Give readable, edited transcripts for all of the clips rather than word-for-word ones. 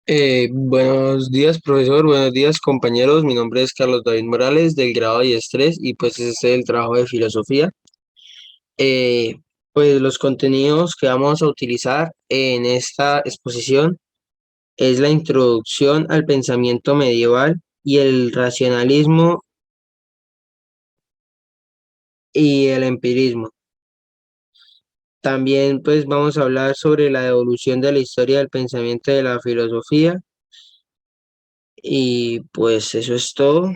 Buenos días, profesor. Buenos días, compañeros. Mi nombre es Carlos David Morales, del grado de Estrés, y pues este es el trabajo de filosofía. Eh, pues los contenidos que vamos a utilizar en esta exposición es la introducción al pensamiento medieval y el racionalismo y el empirismo. También pues vamos a hablar sobre la evolución de la historia del pensamiento de la filosofía y pues eso es todo.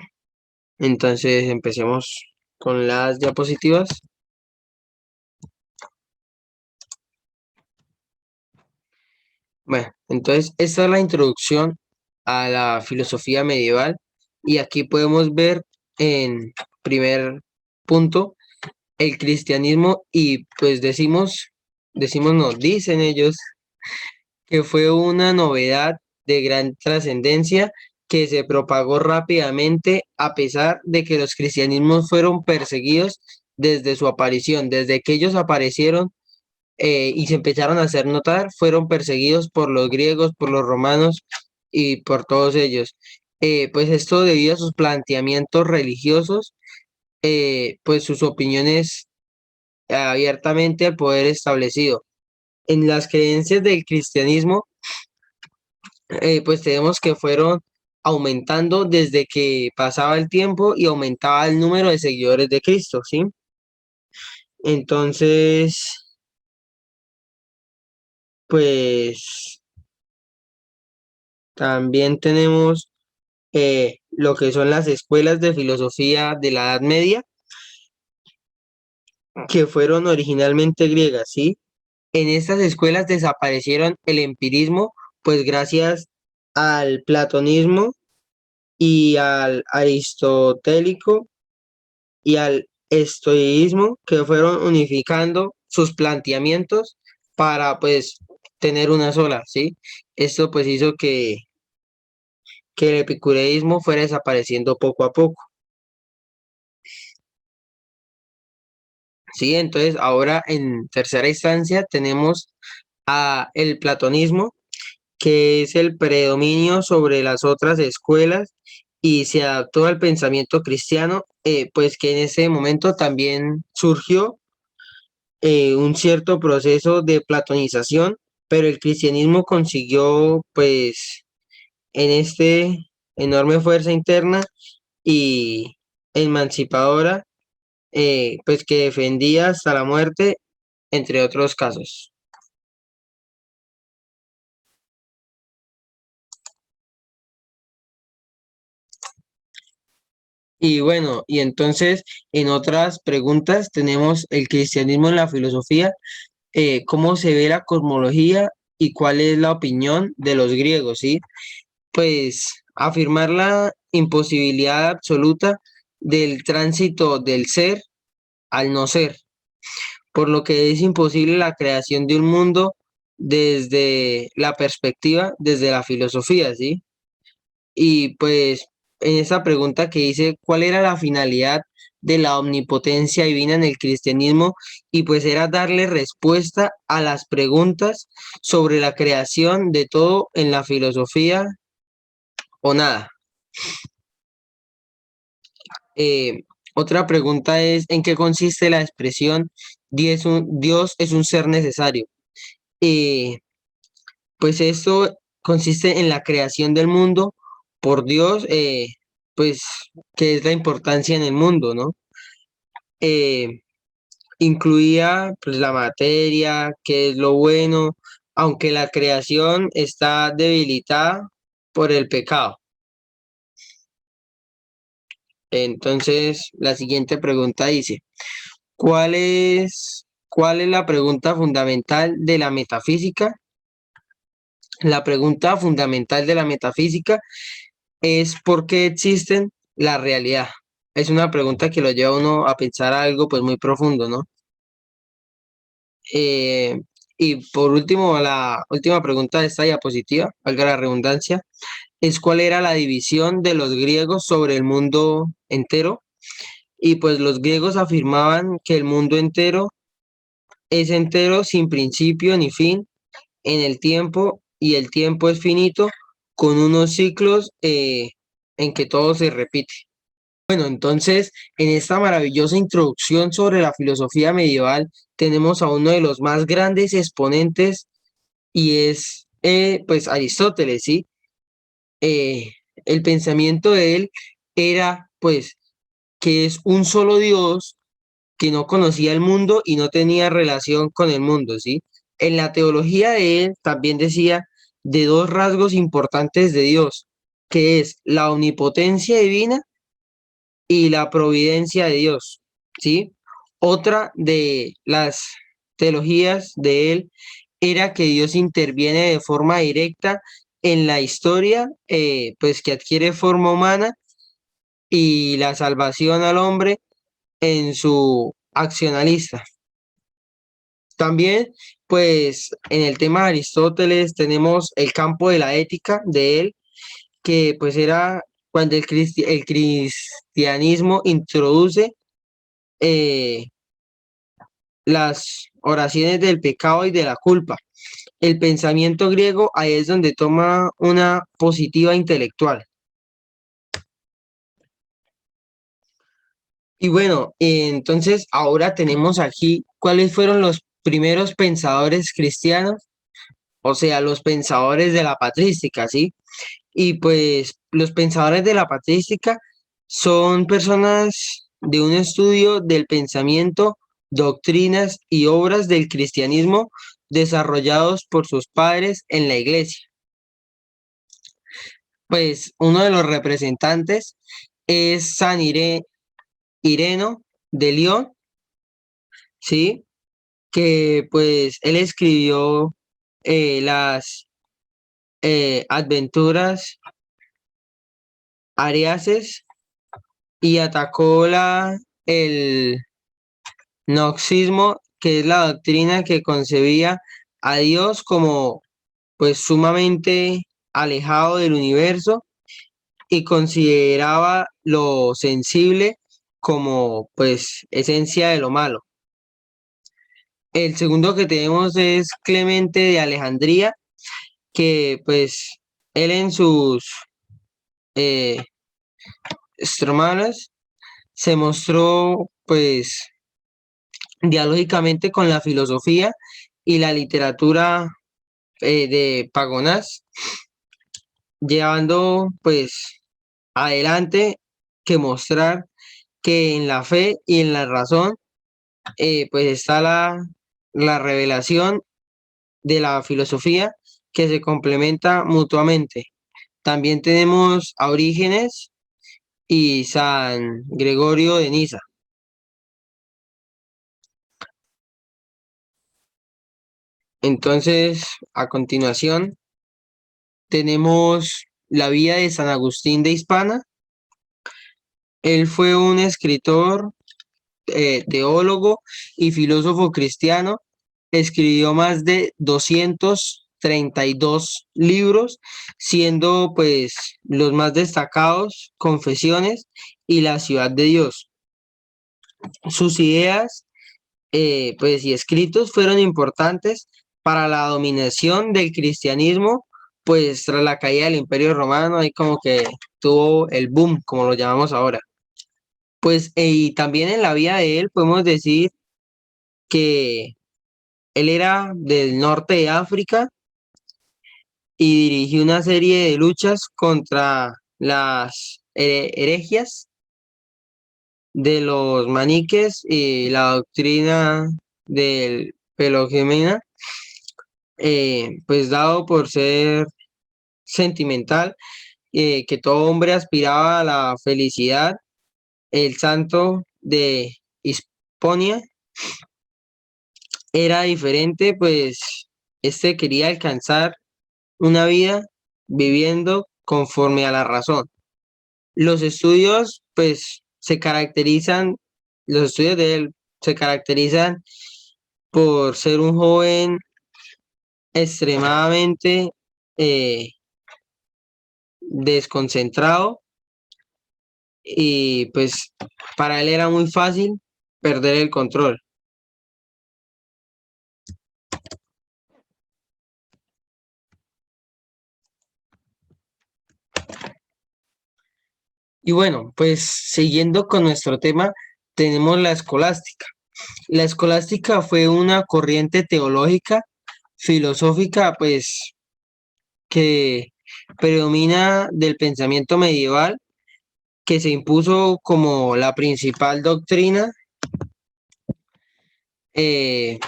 Entonces empecemos con las diapositivas. Bueno, entonces esta es la introducción a la filosofía medieval y aquí podemos ver en primer punto el cristianismo y pues decimos no, dicen ellos que fue una novedad de gran trascendencia que se propagó rápidamente a pesar de que los cristianismos fueron perseguidos desde su aparición, desde que ellos aparecieron y se empezaron a hacer notar, fueron perseguidos por los griegos, por los romanos y por todos ellos. Pues esto debido a sus planteamientos religiosos, pues sus opiniones abiertamente al poder establecido. En las creencias del cristianismo, pues tenemos que fueron aumentando desde que pasaba el tiempo y aumentaba el número de seguidores de Cristo, ¿sí? Entonces, pues también tenemos lo que son las escuelas de filosofía de la Edad Media, que fueron originalmente griegas, ¿sí? En estas escuelas desaparecieron el empirismo, pues gracias al platonismo y al aristotélico y al estoicismo, que fueron unificando sus planteamientos para, pues, tener una sola, ¿sí? Esto, pues, hizo que el epicureísmo fuera desapareciendo poco a poco. Sí, entonces ahora en tercera instancia tenemos a el platonismo, que es el predominio sobre las otras escuelas y se adaptó al pensamiento cristiano, pues que en ese momento también surgió un cierto proceso de platonización, pero el cristianismo consiguió pues en este enorme fuerza interna y emancipadora, pues que defendía hasta la muerte entre otros casos. Y bueno, y entonces en otras preguntas tenemos el cristianismo en la filosofía, cómo se ve la cosmología y cuál es la opinión de los griegos, ¿sí? Pues afirmar la imposibilidad absoluta del tránsito del ser al no ser, por lo que es imposible la creación de un mundo desde la perspectiva, desde la filosofía, ¿sí? Y pues en esa pregunta que dice, ¿cuál era la finalidad de la omnipotencia divina en el cristianismo? Y pues era darle respuesta a las preguntas sobre la creación de todo en la filosofía o nada. Eh, Otra pregunta es, ¿en qué consiste la expresión Dios es un ser necesario? Eh, pues esto consiste en la creación del mundo por Dios, pues que es la importancia en el mundo, ¿no? Eh, Incluía pues la materia, que es lo bueno, aunque la creación está debilitada por el pecado. Entonces, la siguiente pregunta dice, ¿cuál es la pregunta fundamental de la metafísica? La pregunta fundamental de la metafísica es ¿por qué existen la realidad? Es una pregunta que lo lleva a uno a pensar algo pues muy profundo, ¿no? Eh, y por último, la última pregunta de esta diapositiva, valga la redundancia, es ¿cuál era la división de los griegos sobre el mundo entero? Y pues los griegos afirmaban que el mundo entero es entero sin principio ni fin en el tiempo y el tiempo es finito, con unos ciclos en que todo se repite. Bueno, entonces, en esta maravillosa introducción sobre la filosofía medieval, tenemos a uno de los más grandes exponentes y es, pues, Aristóteles, ¿sí? Eh, el pensamiento de él era, pues, que es un solo Dios que no conocía el mundo y no tenía relación con el mundo, ¿sí? En la teología de él también decía de dos rasgos importantes de Dios, que es la omnipotencia divina y la providencia de Dios, ¿sí? Otra de las teologías de él era que Dios interviene de forma directa en la historia, pues que adquiere forma humana y la salvación al hombre en su accionalista. También, pues en el tema de Aristóteles tenemos el campo de la ética de él, que pues era cuando el cristianismo introduce eh, las oraciones del pecado y de la culpa. El pensamiento griego ahí es donde toma una positiva intelectual. Y bueno, entonces ahora tenemos aquí cuáles fueron los primeros pensadores cristianos, o sea, los pensadores de la patrística, ¿sí? Y pues los pensadores de la patrística son personas de un estudio del pensamiento, doctrinas y obras del cristianismo desarrollados por sus padres en la iglesia. Pues uno de los representantes es Ireno de León, ¿sí? Que pues él escribió las aventuras ariases y atacó el noxismo, que es la doctrina que concebía a Dios como pues sumamente alejado del universo y consideraba lo sensible como pues esencia de lo malo. El segundo que tenemos es Clemente de Alejandría, que pues él en sus eh, Stromanas se mostró pues dialógicamente con la filosofía y la literatura de Pagonás, llevando pues adelante que mostrar que en la fe y en la razón pues está la revelación de la filosofía que se complementa mutuamente. También tenemos a Orígenes y San Gregorio de Niza. Entonces, a continuación, tenemos la vida de San Agustín de Hispana. Él fue un escritor, teólogo y filósofo cristiano. Escribió más de 232 libros, siendo pues los más destacados Confesiones y La Ciudad de Dios. Sus ideas pues, y escritos fueron importantes para la dominación del cristianismo, pues tras la caída del Imperio Romano, ahí como que tuvo el boom, como lo llamamos ahora. Pues, y también en la vida de él podemos decir que él era del norte de África y dirigió una serie de luchas contra las herejías de los maniques y la doctrina del Pelogémena, pues dado por ser sentimental, que todo hombre aspiraba a la felicidad, el santo de Hisponia era diferente, pues este quería alcanzar una vida viviendo conforme a la razón. Los estudios, pues, los estudios de él se caracterizan por ser un joven extremadamente eh, desconcentrado y pues para él era muy fácil perder el control. Y bueno, pues siguiendo con nuestro tema, tenemos la escolástica. La escolástica fue una corriente teológica, filosófica, pues que predomina del pensamiento medieval, que se impuso como la principal doctrina, eh,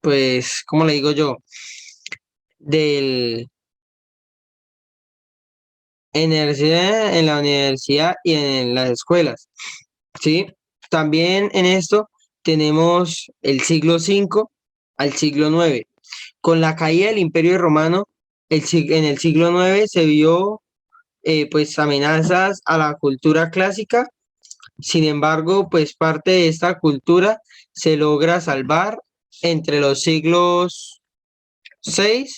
pues, ¿cómo le digo yo? Del en la universidad y en las escuelas, ¿sí? También en esto tenemos el siglo V al siglo IX. Con la caída del Imperio Romano, en el siglo IX se vio pues amenazas a la cultura clásica. Sin embargo, pues parte de esta cultura se logra salvar entre los siglos VI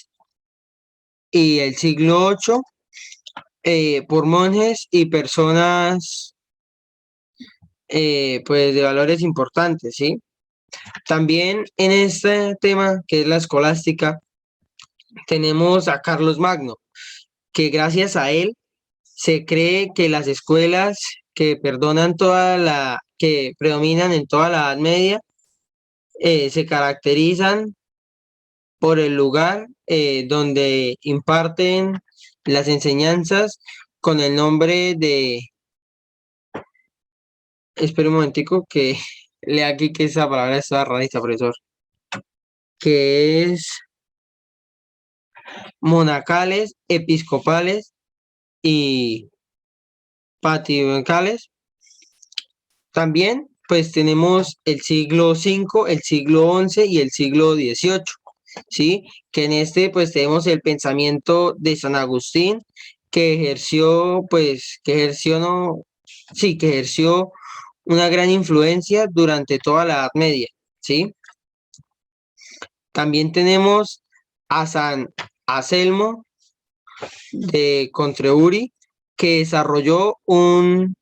y el siglo VIII por monjes y personas pues de valores importantes, ¿sí? También en este tema que es la escolástica tenemos a Carlos Magno, que gracias a él se cree que las escuelas que predominan en toda la Edad Media se caracterizan por el lugar donde imparten las enseñanzas con el nombre de, espera un momentico que lea aquí que esa palabra está rarita, profesor, que es monacales, episcopales y patriarcales. También, pues tenemos el siglo V, el siglo XI y el siglo XVIII, ¿sí? Que en este, pues tenemos el pensamiento de San Agustín, no, sí, que ejerció una gran influencia durante toda la Edad Media, ¿sí? También tenemos a San Anselmo de Contreuri, que desarrolló un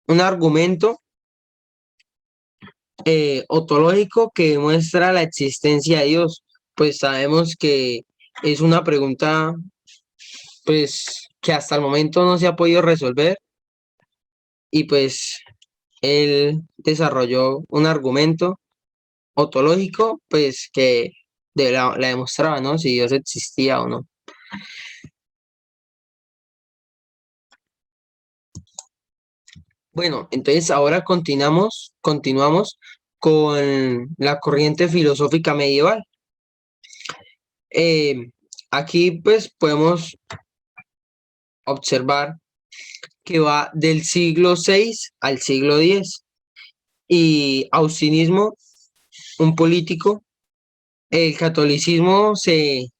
argumento ontológico que demuestra la existencia de Dios. Pues sabemos que es una pregunta pues que hasta el momento no se ha podido resolver y pues él desarrolló un argumento ontológico pues que la demostraba, ¿no? Si Dios existía o no. Bueno, entonces ahora continuamos con la corriente filosófica medieval. Eh, Aquí pues podemos observar que va del siglo VI al siglo X. Y austinismo, un político, el catolicismo se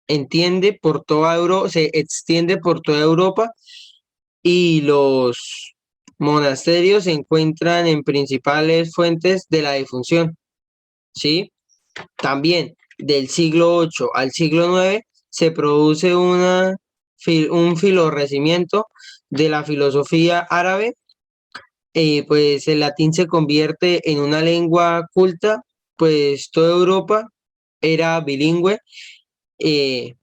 extiende por toda Europa y los monasterios se encuentran en principales fuentes de la difusión, ¿sí? También del siglo VIII al siglo IX se produce un filorrecimiento de la filosofía árabe, pues el latín se convierte en una lengua culta, pues toda Europa era bilingüe, eh,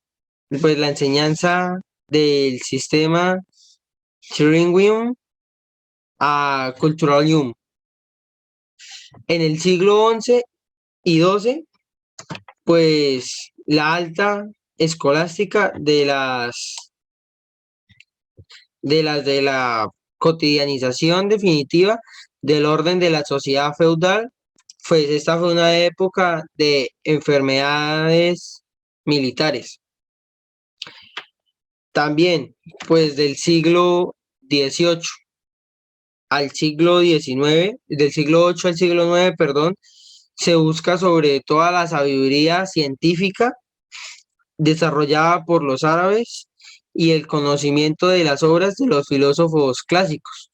pues la enseñanza del sistema Trilinguum a Culturalium. En el siglo XI y XII, pues la alta escolástica de la cotidianización definitiva del orden de la sociedad feudal, pues esta fue una época de enfermedades militares. También, pues del siglo XVIII al siglo XIX, del siglo VIII al siglo IX, perdón, se busca sobre toda la sabiduría científica desarrollada por los árabes y el conocimiento de las obras de los filósofos clásicos,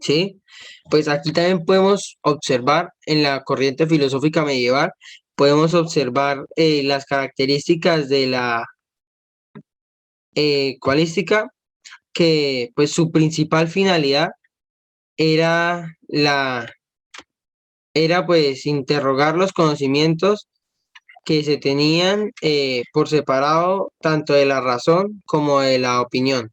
¿sí? Pues aquí también podemos observar en la corriente filosófica medieval, podemos observar las características de la cualística, que pues su principal finalidad era era pues interrogar los conocimientos que se tenían por separado tanto de la razón como de la opinión.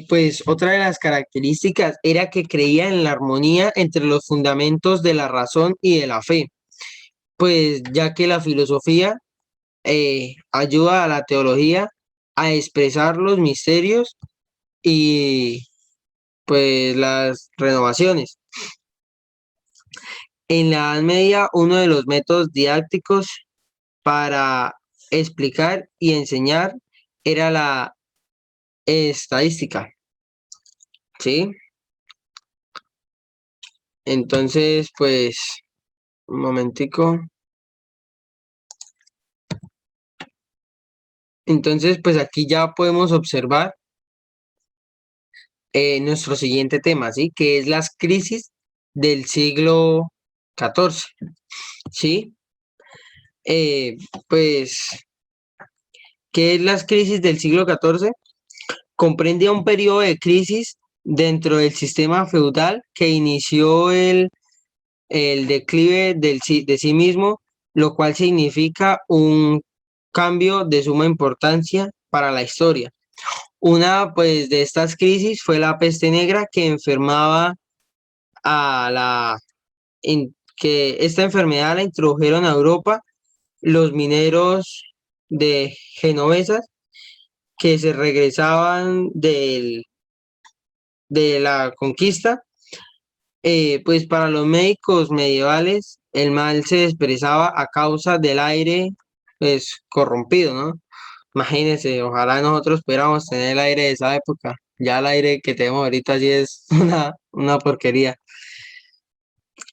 Pues otra de las características era que creía en la armonía entre los fundamentos de la razón y de la fe, pues ya que la filosofía ayuda a la teología a expresar los misterios y pues las renovaciones. En la Edad Media, uno de los métodos didácticos para explicar y enseñar era la estadística, ¿sí? Entonces, pues, un momentico. Entonces, pues aquí ya podemos observar nuestro siguiente tema, ¿sí? Que es las crisis del siglo XIV, ¿sí? Eh, pues, ¿qué es las crisis del siglo XIV? Comprendía un periodo de crisis dentro del sistema feudal que inició el declive de sí mismo, lo cual significa un cambio de suma importancia para la historia. Una pues de estas crisis fue la peste negra que enfermaba a que esta enfermedad la introdujeron a Europa los mineros de genovesas que se regresaban de la conquista. Pues para los médicos medievales el mal se expresaba a causa del aire pues corrompido, ¿no? Imagínense, ojalá nosotros pudiéramos tener el aire de esa época. Ya el aire que tenemos ahorita sí es una porquería.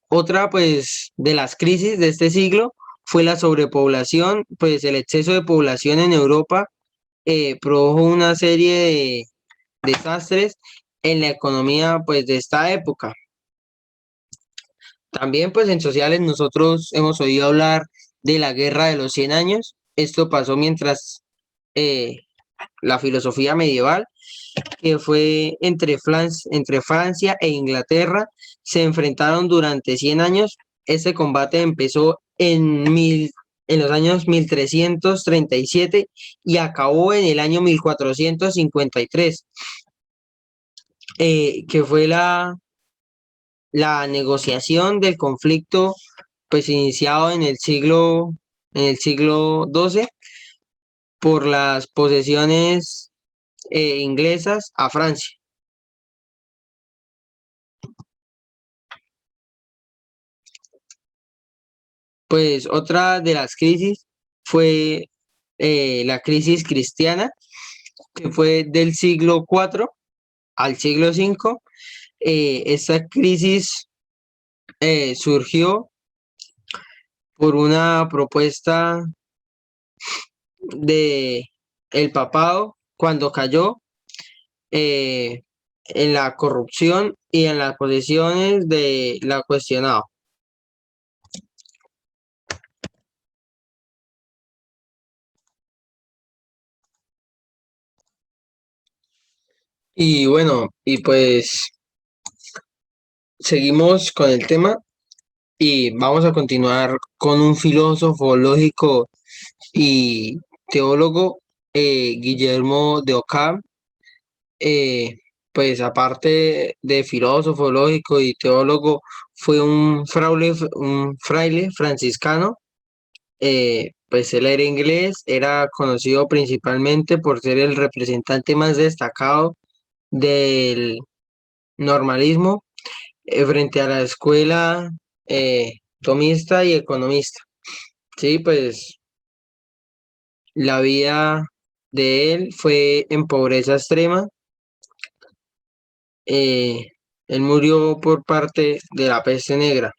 Otra, pues, de las crisis de este siglo fue la sobrepoblación, pues el exceso de población en Europa produjo una serie de desastres en la economía, pues, de esta época. También, pues, en sociales nosotros hemos oído hablar de la Guerra de los 100 años. Esto pasó mientras eh, la filosofía medieval que fue entre Francia e Inglaterra, se enfrentaron durante 100 años. Este combate empezó en los años 1337 y acabó en el año 1453, que fue la negociación del conflicto pues iniciado en el siglo XII por las posesiones inglesas a Francia. Pues otra de las crisis fue la crisis cristiana, que fue del siglo IV al siglo V. Esta crisis surgió por una propuesta de el papado cuando cayó eh, en la corrupción y en las posesiones de la cuestionado. Y bueno, y pues seguimos con el tema y vamos a continuar con un filósofo lógico y teólogo, Guillermo de Ockham. eh, pues aparte de filósofo lógico y teólogo, fue un fraile franciscano. Pues él era inglés, era conocido principalmente por ser el representante más destacado del normalismo frente a la escuela tomista y economista. Sí, pues la vida de él fue en pobreza extrema. eh, Él murió por parte de la peste negra.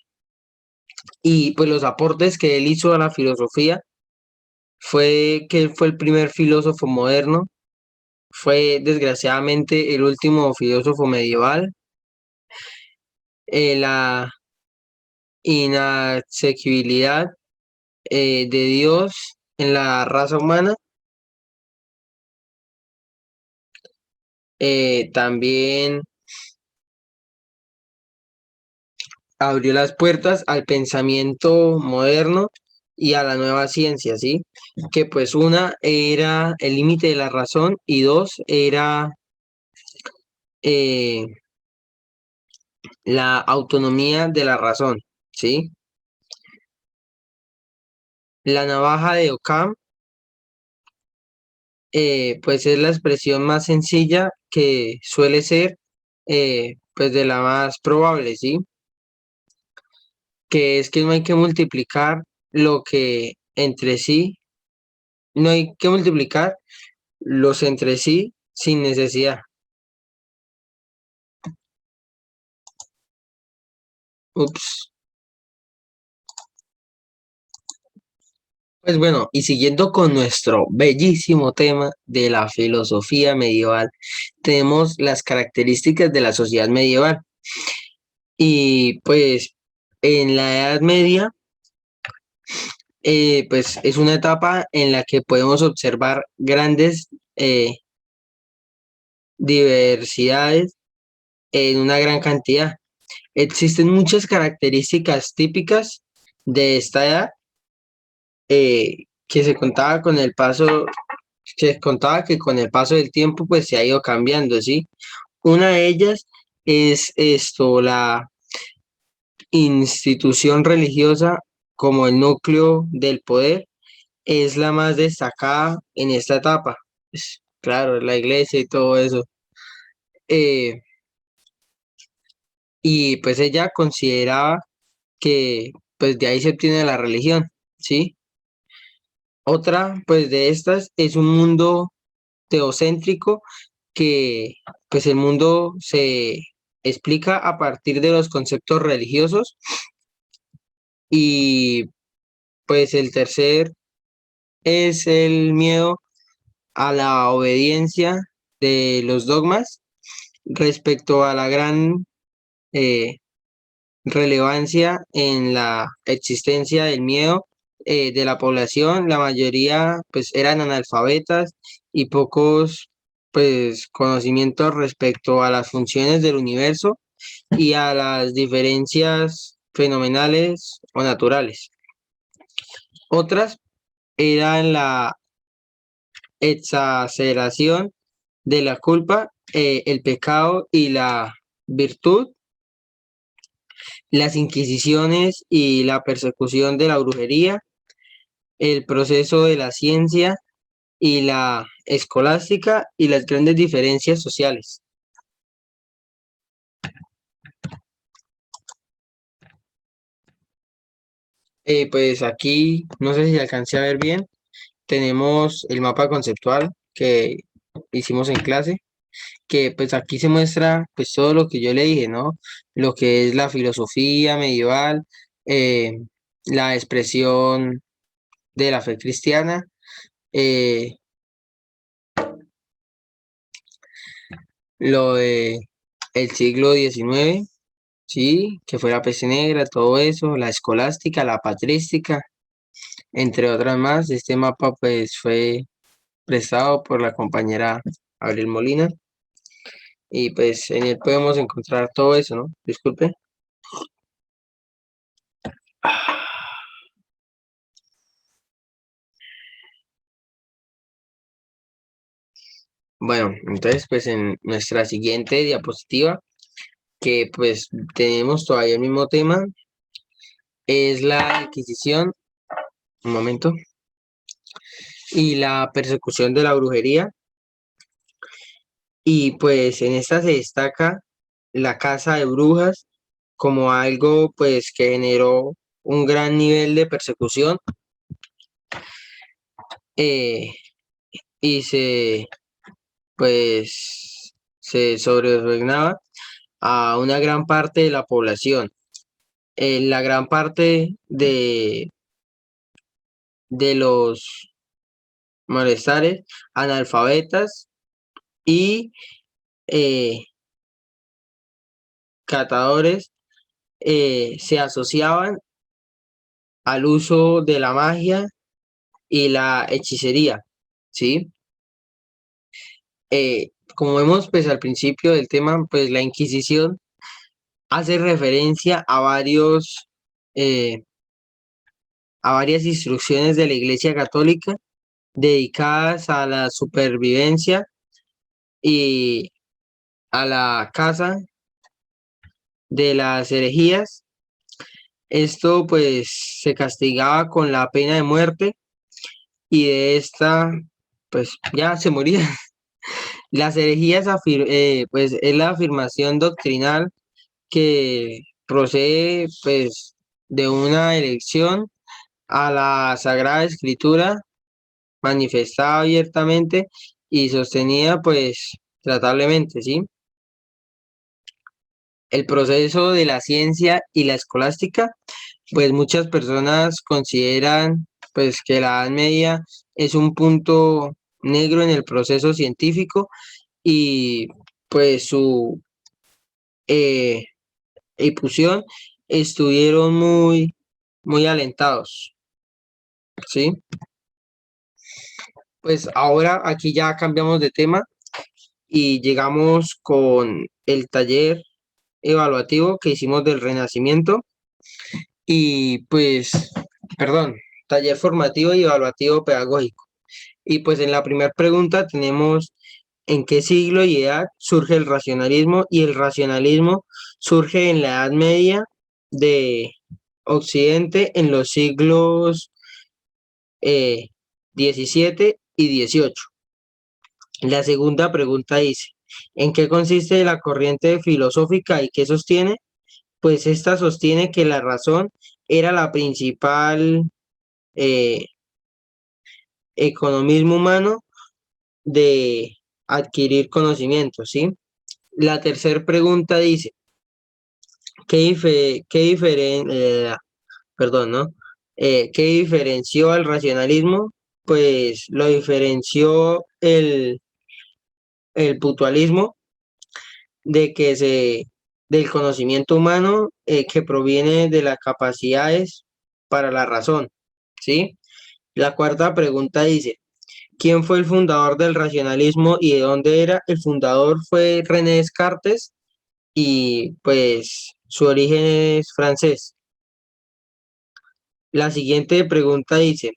Y pues los aportes que él hizo a la filosofía fue que él fue el primer filósofo moderno, fue desgraciadamente el último filósofo medieval. La inaccesibilidad de Dios en la raza humana. También abrió las puertas al pensamiento moderno y a la nueva ciencia, ¿sí? Que pues una era el límite de la razón y dos era eh, la autonomía de la razón, ¿sí? La navaja de Occam, pues es la expresión más sencilla que suele ser, pues de la más probable, ¿sí? Que es que no hay que multiplicar lo que entre sí, no hay que multiplicar los entre sí sin necesidad. Ups. Pues bueno, y siguiendo con nuestro bellísimo tema de la filosofía medieval, tenemos las características de la sociedad medieval. Y pues en la Edad Media, pues es una etapa en la que podemos observar grandes diversidades en una gran cantidad. Existen muchas características típicas de esta edad que se contaba con el paso, que contaba que con el paso del tiempo pues se ha ido cambiando, ¿sí? Una de ellas es esto, la institución religiosa como el núcleo del poder es la más destacada en esta etapa. Pues, claro, la iglesia y todo eso. Eh, y pues ella consideraba que pues de ahí se obtiene la religión, ¿sí? Otra pues de estas es un mundo teocéntrico que pues el mundo se explica a partir de los conceptos religiosos y pues el tercer es el miedo a la obediencia de los dogmas respecto a la gran eh, relevancia en la existencia del miedo de la población. La mayoría pues eran analfabetas y pocos pues conocimientos respecto a las funciones del universo y a las diferencias fenomenales o naturales. Otras eran la exageración de la culpa, el pecado y la virtud, las inquisiciones y la persecución de la brujería, el proceso de la ciencia y la escolástica y las grandes diferencias sociales. Pues aquí, no sé si alcancé a ver bien, tenemos el mapa conceptual que hicimos en clase, que pues aquí se muestra pues todo lo que yo le dije, ¿no? Lo que es la filosofía medieval, eh, la expresión de la fe cristiana, eh, lo de el siglo XIX, sí, que fue la peste negra, todo eso, la escolástica, la patrística, entre otras más. Este mapa pues fue prestado por la compañera Abril Molina y pues en él podemos encontrar todo eso, ¿no? Disculpe. Bueno, entonces pues en nuestra siguiente diapositiva, que pues tenemos todavía el mismo tema, es la Inquisición, un momento, y la persecución de la brujería. Y pues en esta se destaca la caza de brujas como algo pues que generó un gran nivel de persecución eh, y pues se sobreregnaba a una gran parte de la población. La gran parte de los malestares analfabetas y eh, catadores se asociaban al uso de la magia y la hechicería, ¿sí? Como vemos pues al principio del tema, pues la Inquisición hace referencia a varias instrucciones de la Iglesia Católica dedicadas a la supervivencia y a la caza de las herejías. Esto pues se castigaba con la pena de muerte y de esta pues ya se moría. Las herejías pues es la afirmación doctrinal que procede pues de una elección a la Sagrada Escritura manifestada abiertamente y sostenida pues tratablemente, ¿sí? El proceso de la ciencia y la escolástica, pues muchas personas consideran pues que la Edad Media es un punto negro en el proceso científico y pues su eh, ejecución estuvieron muy alentados, ¿sí? Pues ahora aquí ya cambiamos de tema y llegamos con el taller evaluativo que hicimos del Renacimiento y pues, perdón, taller formativo y evaluativo pedagógico. Y pues en la primera pregunta tenemos en qué siglo y edad surge el racionalismo, y el racionalismo surge en la Edad Media de Occidente en los siglos 17 y 18. La segunda pregunta dice, ¿en qué consiste la corriente filosófica y qué sostiene? Pues esta sostiene que la razón era la principal eh, economismo humano de adquirir conocimiento, ¿sí? La tercera pregunta dice, perdón, ¿no? ¿Qué diferenció al racionalismo? Pues lo diferenció el puntualismo de que del conocimiento humano que proviene de las capacidades para la razón, ¿sí? La cuarta pregunta dice, ¿quién fue el fundador del racionalismo y de dónde era? El fundador fue René Descartes y pues su origen es francés. La siguiente pregunta dice,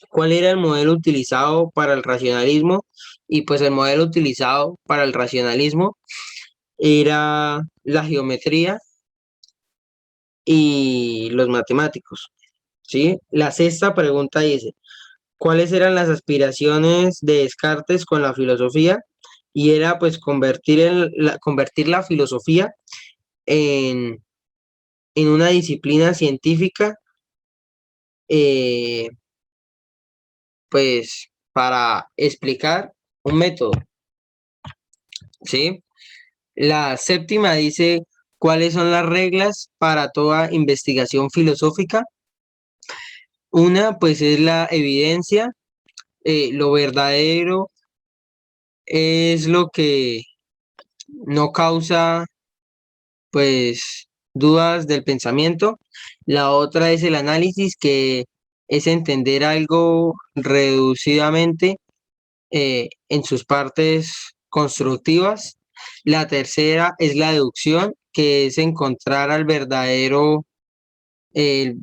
¿cuál era el modelo utilizado para el racionalismo? Y pues el modelo utilizado para el racionalismo era la geometría y los matemáticos, ¿sí? La sexta pregunta dice, ¿cuáles eran las aspiraciones de Descartes con la filosofía? Y era pues convertir la filosofía en, en una disciplina científica, eh, pues para explicar un método, ¿sí? La séptima dice, ¿cuáles son las reglas para toda investigación filosófica? Una, pues es la evidencia, lo verdadero es lo que no causa, pues, dudas del pensamiento. La otra es el análisis, que es entender algo reducidamente en sus partes constructivas. La tercera es la deducción, que es encontrar al verdadero eh,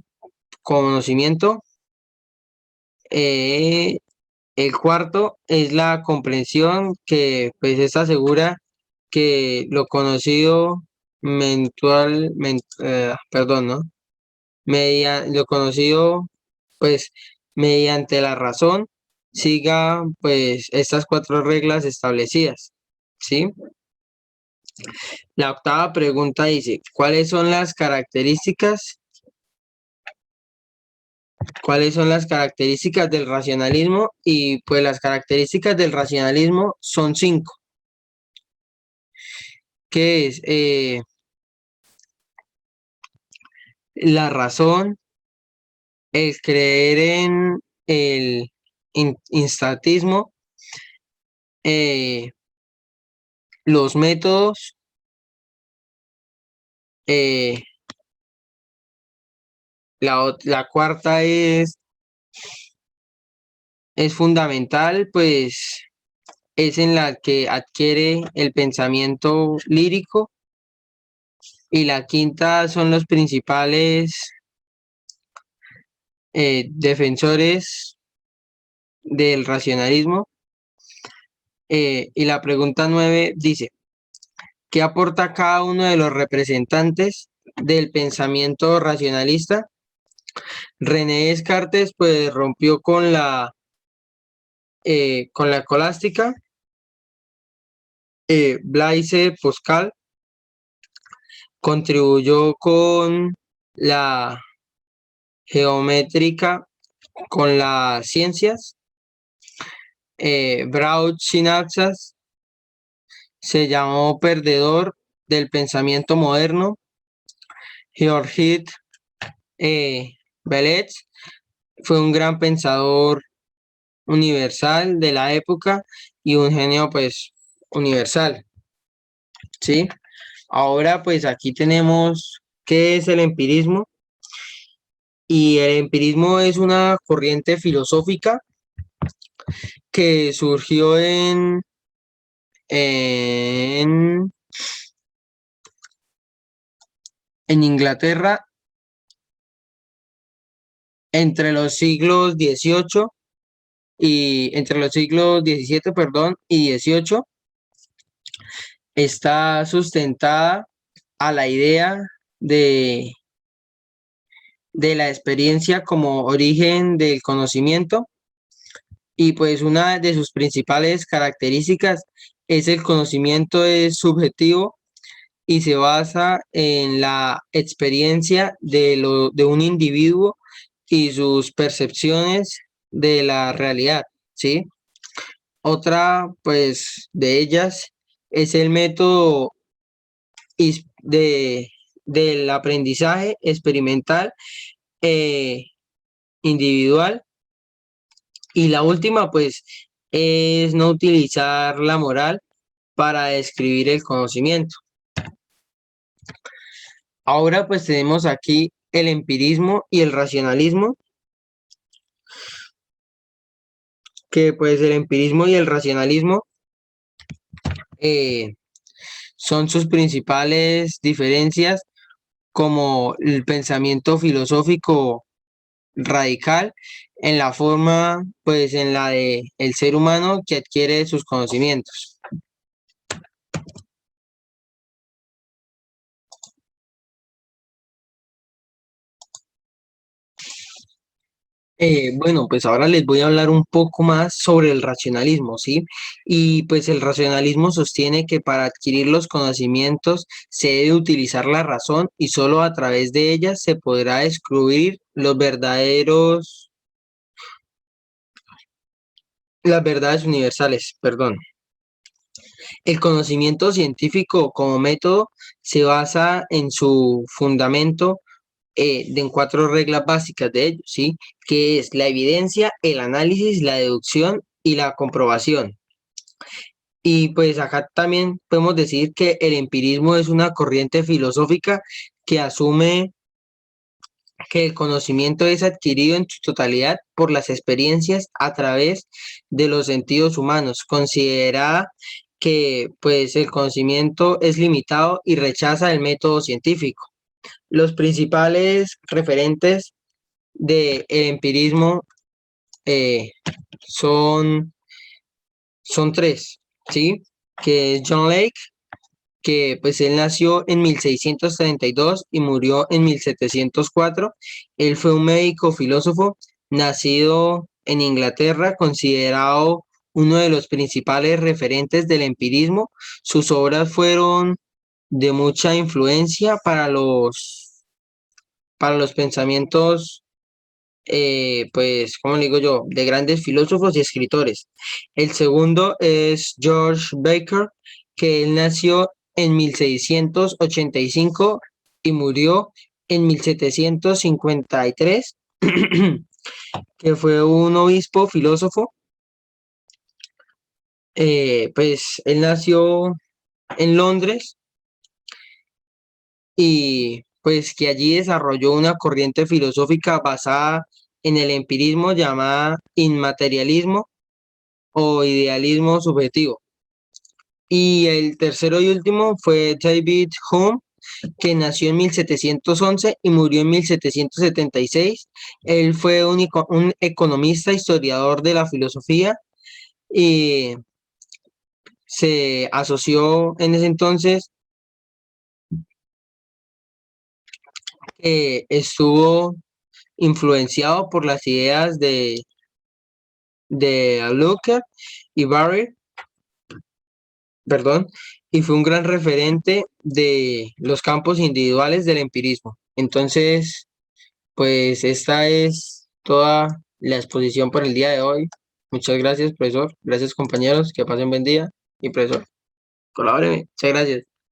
conocimiento. Eh, el cuarto es la comprensión, que pues está segura que lo conocido perdón, ¿no? Lo conocido pues mediante la razón siga pues estas cuatro reglas establecidas, ¿sí? La octava pregunta dice, ¿cuáles son las características del racionalismo? Y pues las características del racionalismo son cinco, que es la razón, el creer en el instantismo, eh, los métodos, eh, la cuarta es fundamental, pues es en la que adquiere el pensamiento lírico, Y la quinta son los principales defensores del racionalismo. Y la pregunta 9 dice, ¿qué aporta cada uno de los representantes del pensamiento racionalista? René Descartes pues rompió con la escolástica. Blaise Pascal contribuyó con la geométrica, con las ciencias. Braut Sinaxas se llamó perdedor del pensamiento moderno. Georges Velez fue un gran pensador universal de la época y un genio pues universal, ¿sí? Ahora pues aquí tenemos qué es el empirismo, y el empirismo es una corriente filosófica que surgió en, en Inglaterra entre los siglos XVII, perdón, y XVIII. Está sustentada a la idea de, de la experiencia como origen del conocimiento, y pues una de sus principales características es el conocimiento es subjetivo y se basa en la experiencia de un individuo y sus percepciones de la realidad, ¿sí? Otra, pues, de ellas es el método de, del aprendizaje experimental eh, individual. Y la última, pues, es no utilizar la moral para describir el conocimiento. Ahora, pues, tenemos aquí el empirismo y el racionalismo, que pues el empirismo y el racionalismo eh, son sus principales diferencias, como el pensamiento filosófico radical en la forma, pues en la de el ser humano que adquiere sus conocimientos. Bueno, pues ahora les voy a hablar un poco más sobre el racionalismo, ¿sí? Y pues el racionalismo sostiene que para adquirir los conocimientos se debe utilizar la razón y solo a través de ella se podrá descubrir las verdades universales, perdón. El conocimiento científico como método se basa en su fundamento en cuatro reglas básicas de ello, ¿sí? Que es la evidencia, el análisis, la deducción y la comprobación. Y pues acá también podemos decir que el empirismo es una corriente filosófica que asume que el conocimiento es adquirido en su totalidad por las experiencias a través de los sentidos humanos. Considera que pues el conocimiento es limitado y rechaza el método científico. Los principales referentes del empirismo eh, son, son tres, ¿sí? Que es John Lake, que pues él nació en 1632 y murió en 1704. Él fue un médico filósofo nacido en Inglaterra, considerado uno de los principales referentes del empirismo. Sus obras fueron de mucha influencia para los pensamientos, pues, ¿cómo le digo yo?, de grandes filósofos y escritores. El segundo es George Baker, que él nació en 1685 y murió en 1753, que fue un obispo filósofo. Pues él nació en Londres y pues que allí desarrolló una corriente filosófica basada en el empirismo llamada inmaterialismo o idealismo subjetivo. Y el tercero y último fue David Hume, que nació en 1711 y murió en 1776. Él fue un economista, historiador de la filosofía y se asoció en ese entonces, estuvo influenciado por las ideas de Locke y Barrett, perdón, y fue un gran referente de los campos individuales del empirismo. Entonces, pues esta es toda la exposición por el día de hoy. Muchas gracias, profesor. Gracias, compañeros. Que pasen buen día. Y profesor, colabóreme. Muchas gracias.